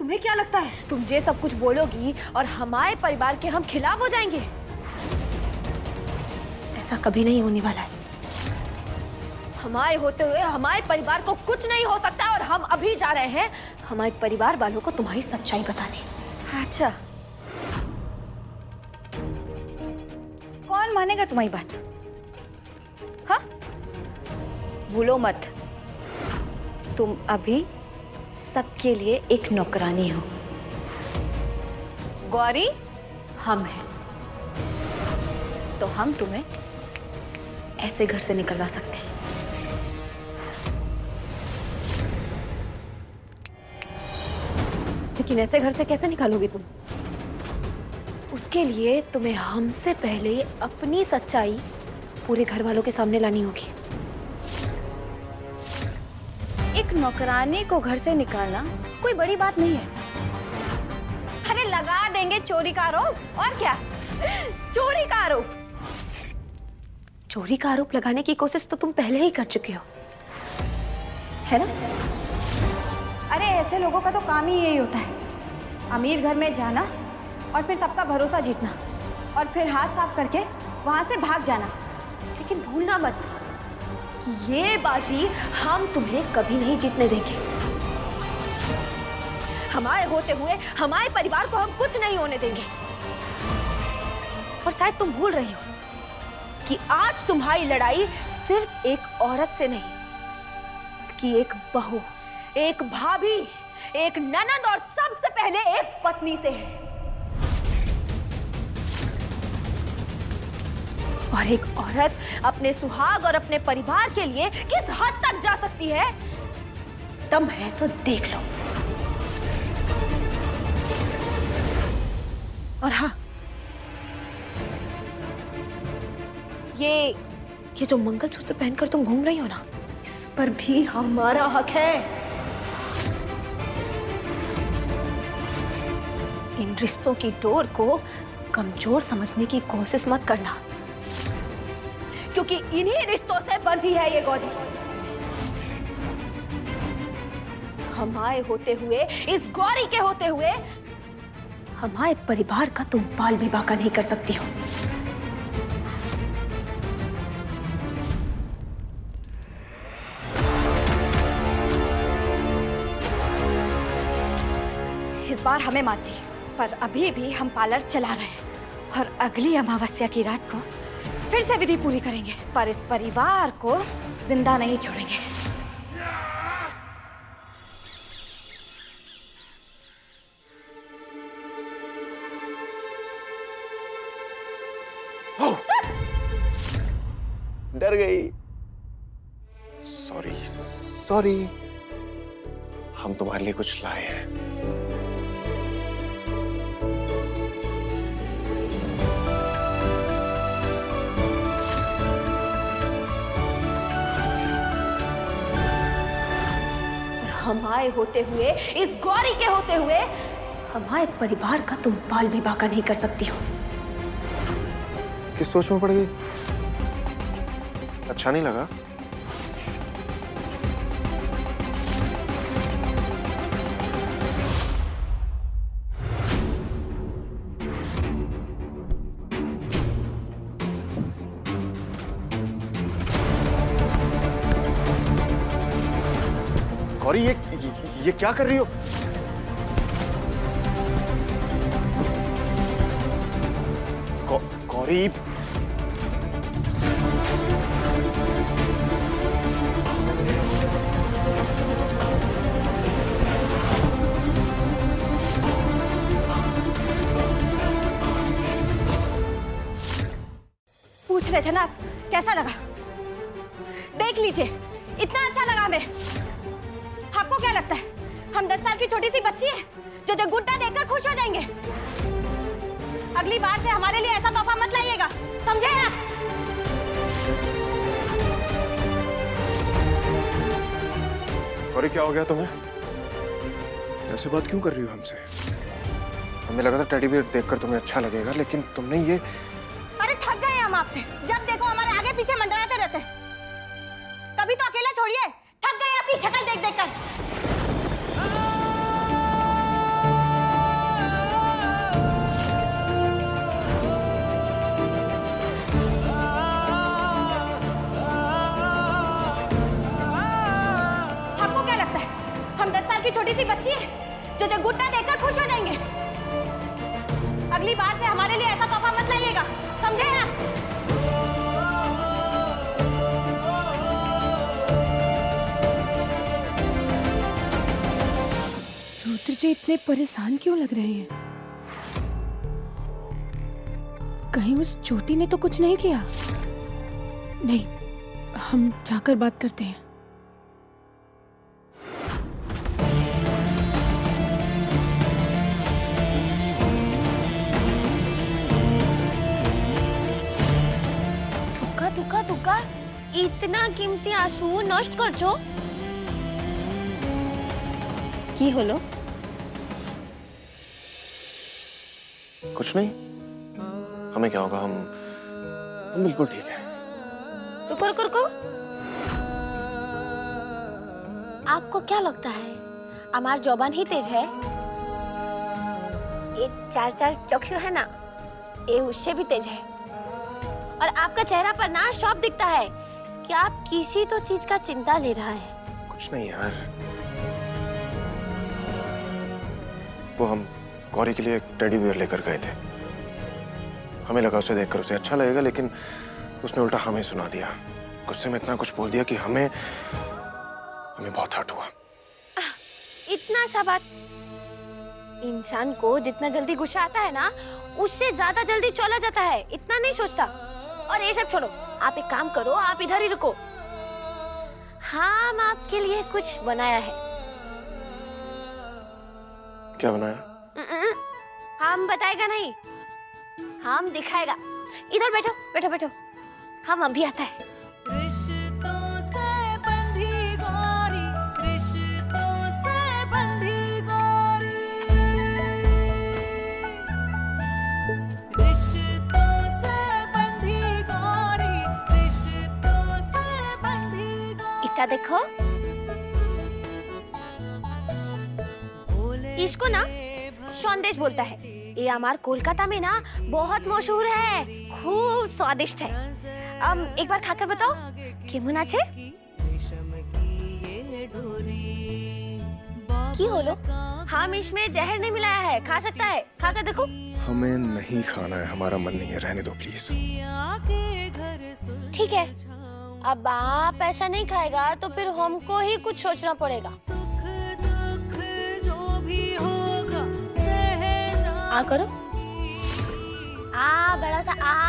तुम्हें क्या लगता है तुम ये सब कुछ बोलोगी और हमारे परिवार के हम खिलाफ हो जाएंगे? ऐसा कभी नहीं होने वाला है। हमारे होते हुए हमारे परिवार को कुछ नहीं हो सकता और हम अभी जा रहे हैं हमारे परिवार वालों को तुम्हारी सच्चाई बताने। अच्छा, कौन मानेगा तुम्हारी बात? हाँ, भूलो मत, तुम अभी सबके लिए एक नौकरानी हो। गौरी हम हैं, तो हम तुम्हें ऐसे घर से निकलवा सकते हैं। लेकिन ऐसे घर से कैसे निकालोगी तुम? उसके लिए तुम्हें हमसे पहले अपनी सच्चाई पूरे घर वालों के सामने लानी होगी। एक नौकरानी को घर से निकालना कोई बड़ी बात नहीं है। अरे लगा देंगे चोरी का आरोप, और क्या? चोरी का आरोप? चोरी का आरोप लगाने की कोशिश तो तुम पहले ही कर चुके हो, है ना? अरे ऐसे लोगों का तो काम ही यही होता है, अमीर घर में जाना और फिर सबका भरोसा जीतना और फिर हाथ साफ करके वहां से भाग जाना। लेकिन भूलना मत कि ये बाजी हम तुम्हें कभी नहीं जीतने देंगे। हमारे होते हुए हमारे परिवार को हम कुछ नहीं होने देंगे। और शायद तुम भूल रही हो कि आज तुम्हारी लड़ाई सिर्फ एक औरत से नहीं, कि एक बहू, एक भाभी, एक ननद और सबसे पहले एक पत्नी से है। और एक औरत अपने सुहाग और अपने परिवार के लिए किस हद तक जा सकती है, दम है तो देख लो। और हाँ, ये जो मंगलसूत्र पहनकर तुम घूम रही हो ना, इस पर भी हमारा हक है। इन रिश्तों की डोर को कमजोर समझने की कोशिश मत करना, क्योंकि इन्हीं रिश्तों से बंधी है ये गौरी। हमारे होते हुए, इस गौरी के होते हुए हमारे परिवार का तुम बाल भी बाका नहीं कर सकती हो। इस बार हमें मात दी, पर अभी भी हम पार्लर चला रहे हैं और अगली अमावस्या की रात को फिर से विधि पूरी करेंगे, पर इस परिवार को जिंदा नहीं छोड़ेंगे। डर गई। सॉरी सॉरी, हम तुम्हारे लिए कुछ लाए हैं। हमारे होते हुए, इस गौरी के होते हुए हमारे परिवार का तुम बाल भी बाका नहीं कर सकती हो। किस सोच में पड़ गई? अच्छा नहीं लगा? गौरी, ये क्या कर रही हो? गौरी, पूछ रहे थे ना कैसा लगा? देख लीजिए, इतना अच्छा लगा हमें। आपको क्या लगता है हम 10 साल की छोटी सी बच्ची है जो गुड्डा देखकर खुश हो जाएंगे? अगली बार से हमारे लिए ऐसा तोहफा मत लाइएगा, समझे आप? गौरी, क्या हो गया तुम्हें? ऐसे बात क्यों कर रही हो हमसे? हमें लगा था टेडी बियर देखकर तुम्हें अच्छा लगेगा, लेकिन तुमने ये... अरे थक गए हम आपसे, जब देखो हमारे आगे पीछे मंडराते रहते। कभी तो अकेला छोड़िए, थक गए आपकी शक्ल देख देख कर। जो जो गुड्डा देखकर खुश हो जाएंगे। अगली बार से हमारे लिए ऐसा तोहफा मत लाइएगा, समझे ना? रुद्र जी इतने परेशान क्यों लग रहे हैं? कहीं उस चोटी ने तो कुछ नहीं किया? नहीं, हम जाकर बात करते हैं। तुका तुका तुका इतना कीमती आंसू नष्ट कर छो की होलो? कुछ नहीं, हमें क्या होगा, हम बिल्कुल ठीक है। रुको रुको रुको, आपको क्या लगता है हमार जौबान ही तेज है? ये चार चक्षु है ना, ये उससे भी तेज है। और आपका चेहरा पर ना शौक दिखता है कि आप किसी तो चीज का चिंता ले रहा है। कुछ नहीं यार, वो हम गौरी के लिए एक टेडी बियर लेकर गए थे। हमें लगा उसे देखकर उसे अच्छा लगेगा, लेकिन उसने उल्टा हमें सुना दिया। गुस्से में इतना कुछ बोल दिया कि हमें बहुत हर्ट हुआ। इतना सा बात, इंसान को जितना जल्दी गुस्सा आता है ना, उससे ज्यादा जल्दी चला जाता है, इतना नहीं सोचता। और ये सब छोड़ो, आप एक काम करो, आप इधर ही रुको। हम आपके लिए कुछ बनाया है। क्या बनाया? हम बताएगा नहीं, हम दिखाएगा। इधर बैठो बैठो बैठो, हम अभी आता है। रिश्तों से बंधी गौरी, रिश्तों से बंधी गौरी, रिश्तों से बंधी गौरी, रिश्तों से बंधी गौरी। इतना देखो, इसको ना संदेश बोलता है। ये हमार कोलकाता में ना बहुत मशहूर है, खूब स्वादिष्ट है। एक बार खाकर बताओ केमन আছে? की होलो? हम इसमें जहर नहीं मिलाया है, खा सकता है, खाकर देखो। हमें नहीं खाना है, हमारा मन नहीं है, रहने दो प्लीज। ठीक है, अब आप ऐसा नहीं खाएगा तो फिर हमको ही कुछ सोचना पड़ेगा। आ करो, आ बड़ा सा आ।